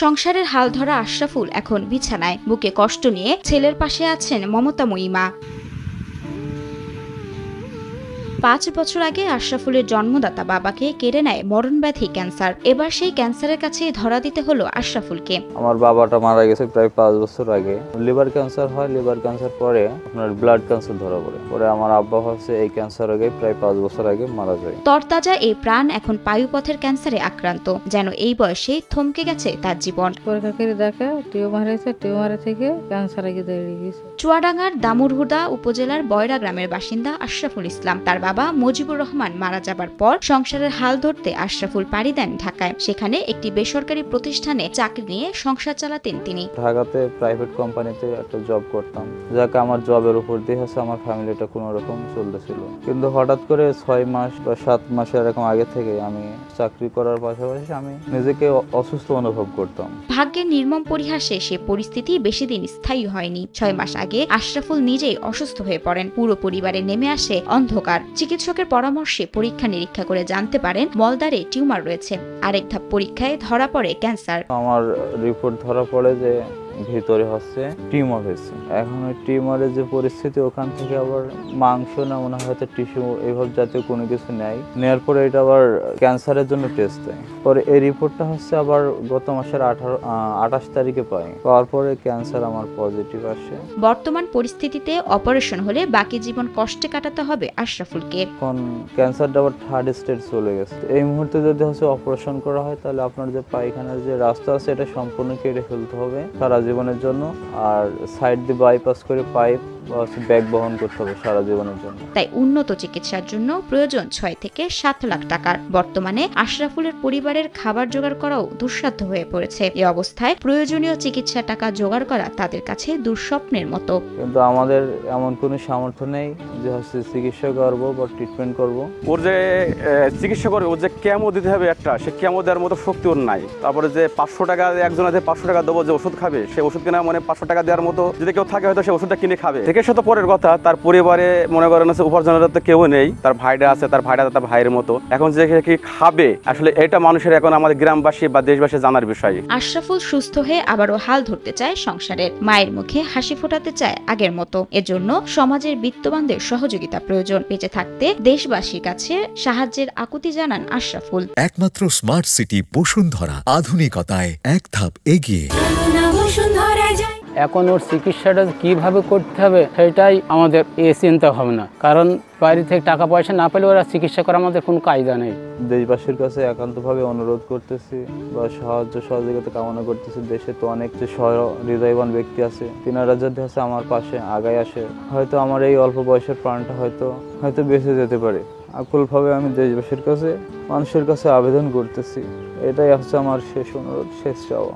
সংসারের হাল ধরা আশরাফুল এখন বিছানায়, বুকে কষ্ট নিয়ে ছেলের পাশে আছেন মমতাময়ী মা। 5 বছর আগে আশরাফুলের জন্মদাতা বাবাকে কেড়ে নেয় মরণব্যাধি ক্যান্সার। এবার সেই ক্যান্সারের কাছে ধরা দিতে হলো আশরাফুলকে। আমার বাবাটা মারা গেছে প্রায় 5 বছর আগে। লিভার ক্যান্সার হয়, লিভার ক্যান্সার পরে আপনার ব্লাড ক্যান্সার ধরা পড়ে। পরে আমার আব্বা হচ্ছে এই ক্যান্সার আগে প্রায় 5 বছর আগে মারা যায়। তরতাজা এই প্রাণ এখন পায়ুপথের ক্যান্সারে আক্রান্ত। যেন এই বয়সে থমকে গেছে তার জীবন। পরীক্ষা করে দেখে টিউমার হয়েছে, টিউমারের থেকে ক্যান্সার আগে দাঁড়িয়ে গেছে। চুয়াডাঙ্গার দামুরহুদা উপজেলার বয়রা গ্রামের বাসিন্দা আশরাফুল ইসলাম। তার বাবা মুজিবুর রহমান মারা যাবার পর সংসারের হাল ধরতে আশরাফুল পাড়ি দেন ঢাকায়। সেখানে একটি বেসরকারি প্রতিষ্ঠানে চাকরি নিয়ে সংসার চালাতেন তিনি। ঢাকাতে প্রাইভেট কোম্পানিতে একটা জব করতাম, যাকে আমার জবের উপর দিয়ে হচ্ছে আমার ফ্যামিলিটা কোনো রকম চলতেছিল। কিন্তু হঠাৎ করে 6 মাস বা 7 মাস এরকম আগে থেকে আমি চাকরি করার পাশাপাশি আমি নিজেকে অসুস্থ অনুভব করতাম। ভাগ্যের নির্মম পরিহাসে সে পরিস্থিতি বেশি দিন স্থায়ী হয়নি। 6 মাস আগে আশরাফুল নিজেই অসুস্থ হয়ে পড়েন। পুরো পরিবারে নেমে আসে অন্ধকার। চিকিৎসকের পরামর্শে পরীক্ষা নিরীক্ষা করে জানতে পারেন মলদ্বারে টিউমার রয়েছে। আরেক ধাপ পরীক্ষায় ধরা পড়ে ক্যান্সার। আমার রিপোর্ট ধরা পড়ে যে ভিতরে হচ্ছে টিউমার হয়েছে। এখন ওই টিউমারের যে পরিস্থিতি, ওখান থেকে আবার মাংস না মনে হয়তো টিস্যু এইভাবে জাতীয় কোনো কিছু নেয়। নেওয়ার পরে এটা আবার ক্যান্সারের জন্য টেস্ট দেয়। পরে এই রিপোর্টটা হচ্ছে আবার গত মাসের 28 তারিখে পাই। পাওয়ার পরে ক্যান্সার আমার পজিটিভ আসে। বর্তমান পরিস্থিতিতে অপারেশন হলে বাকি জীবন কষ্টে কাটাতে হবে আশরাফুলকে। এখন ক্যান্সারটা আবার 3rd স্টেজ চলে গেছে। এই মুহূর্তে যদি হচ্ছে অপারেশন করা হয়, তাহলে আপনার যে পায়খানার যে রাস্তা আছে এটা সম্পূর্ণ কেটে ফেলতে হবে সারা জীবনের জন্য। আর সাইড দিয়ে বাইপাস করে পাইপ ব্যাগ বহন করতে হবে সারা জীবনের জন্য। তাই উন্নত চিকিৎসার জন্য প্রয়োজন 6 থেকে 7 লাখ টাকার। বর্তমানে আশরাফুলের পরিবারের খাবার জোগাড় করাও দুঃসাধ্য হয়ে পড়েছে। এই অবস্থায় প্রয়োজনীয় চিকিৎসা টাকা জোগাড় করা তাদের কাছে দুঃস্বপ্নের মতো। কিন্তু আমাদের এমন কোনো সামর্থ্য নেই যে হচ্ছে চিকিৎসা করবো বা ট্রিটমেন্ট করব। ওর যে চিকিৎসা করবে, ওর যে কেমো দিতে হবে একটা, সে কেমো দেওয়ার মতো শক্তি ওর নাই। তারপরে যে 500 টাকা একজন আছে, 500 টাকা দেবো যে ওষুধ খাবে, সে ওষুধ কেনা মানে 500 টাকা দেওয়ার মতো যদি কেউ থাকে হয়তো সে ওষুধটা কিনে খাবে। চিকিৎসা তো পরের কথা, তার পরিবারে মনে করেন আছে উপার্জনের তো কেউ নেই। তার ভাইরা আছে, তার ভাইরা তার ভাইয়ের মতো। এখন যে কি খাবে আসলে এটা মানুষের এখন আমাদের গ্রামবাসী বা দেশবাসী জানার বিষয়। আশরাফুল সুস্থ হয়ে আবারও হাল ধরতে চায় সংসারের। মায়ের মুখে হাসি ফোটাতে চায় আগের মতো। এজন্য সমাজের বিত্তবানদের সহযোগিতা প্রয়োজন। বেঁচে থাকতে দেশবাসীর কাছে সাহায্যের আকুতি জানান আশরাফুল। একমাত্র স্মার্ট সিটি বসুন্ধরা, আধুনিকতায় এক ধাপ এগিয়ে। এখন ওর চিকিৎসাটা কিভাবে করতে হবে সেটাই আমাদের চিন্তা ভাবনা। কারণ বাইরে থেকে টাকা পয়সা না পেলে ওরা চিকিৎসা করা আমাদের কোনো কায়দা নেই। দেশবাসীর কাছে একান্তভাবে অনুরোধ করতেছি বা সাহায্য সহযোগিতা কামনা করতেছি। দেশে তো অনেক যে হৃদয়বান ব্যক্তি আছে, তিনারা যদি হচ্ছে আমার পাশে আগায় আসে, হয়তো আমার এই অল্প বয়সের প্রাণটা হয়তো বেঁচে যেতে পারে। আকুলভাবে আমি দেশবাসীর কাছে, মানুষের কাছে আবেদন করতেছি। এটাই হচ্ছে আমার শেষ অনুরোধ, শেষ চাওয়া।